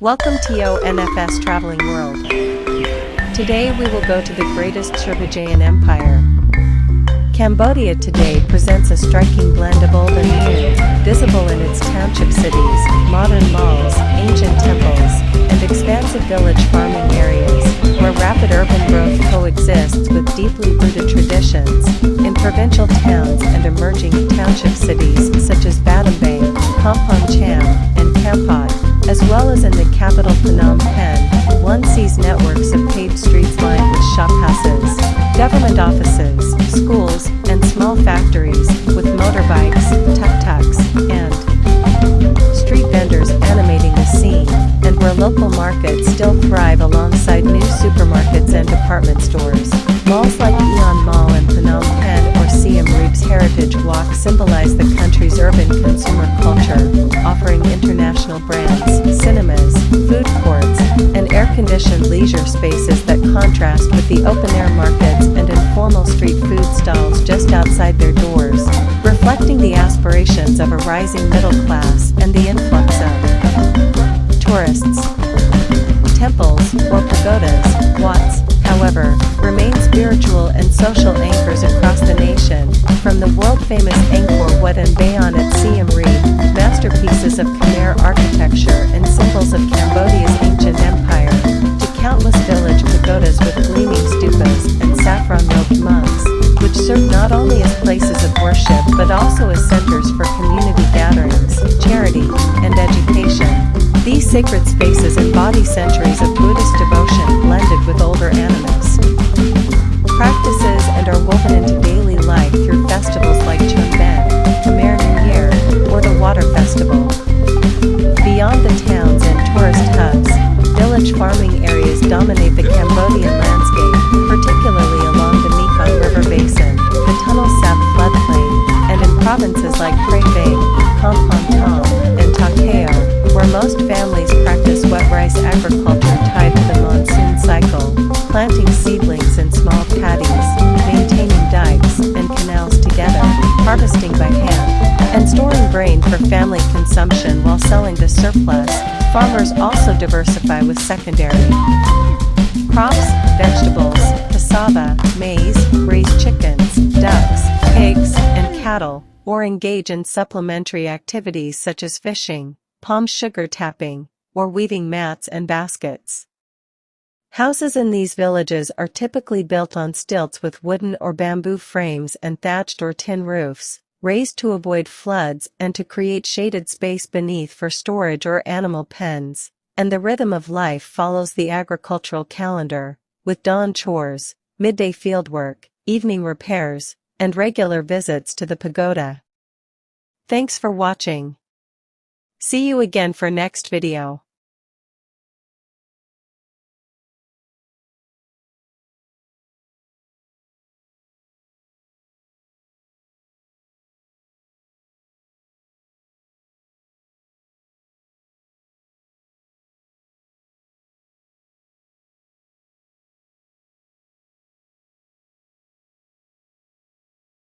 Welcome to NFS Traveling World. Today we will go to the greatest Srivijayan Empire. Cambodia today presents a striking blend of old and new, visible in its township cities, modern malls, ancient temples, and expansive village farming areas, where rapid urban growth coexists with deeply rooted traditions. In provincial towns and emerging township cities such as Battambang, Kampong Cham, and Kampot, as well as in the capital Phnom Penh, one sees networks of paved streets lined with shophouses, government offices, schools, and small factories, with motorbikes, tuk-tuks, and street vendors animating the scene, and where local markets still thrive alongside new supermarkets and department stores. Malls like Aeon Mall and Phnom Penh or Siem Reap's Heritage Walk symbolize the country's urban consumer culture, offering international brands, cinemas, food courts, and air-conditioned leisure spaces that contrast with the open-air markets and informal street food stalls just outside their doors, reflecting the aspirations of a rising middle class and the influx of tourists. Temples, or pagodas, wats, however, remain spiritual and social anchors across the nation, from the world-famous Angkor Wat and Bayon at Siem Reap, masterpieces of Khmer architecture and symbols of Cambodia's ancient empire, to countless village pagodas with gleaming stupas and saffron-robed monks, which serve not only as places of worship but also as centers for community gatherings, charity, and education. These sacred spaces embody centuries of Buddhist devotion blended with older animist practices and are woven into daily life through festivals like Chunben, Khmer New Year, or the Water Festival. Beyond the towns and tourist hubs, village farming areas dominate the Cambodian landscape, particularly along the Mekong River Basin, the Tunnel Sap floodplain, and in provinces like Phra Vang, Kampong Thom, and Takeo, where most families practice wet rice agriculture tied to the monsoon cycle, planting seedlings in small paddies, maintaining dikes and canals together, harvesting by hand, and storing grain for family consumption while selling the surplus. Farmers also diversify with secondary crops, vegetables, cassava, maize, raise chickens, ducks, pigs, and cattle, or engage in supplementary activities such as fishing, palm sugar tapping, or weaving mats and baskets. Houses in these villages are typically built on stilts with wooden or bamboo frames and thatched or tin roofs, raised to avoid floods and to create shaded space beneath for storage or animal pens, and the rhythm of life follows the agricultural calendar, with dawn chores, midday fieldwork, evening repairs, and regular visits to the pagoda. Thanks for watching. See you again for next video.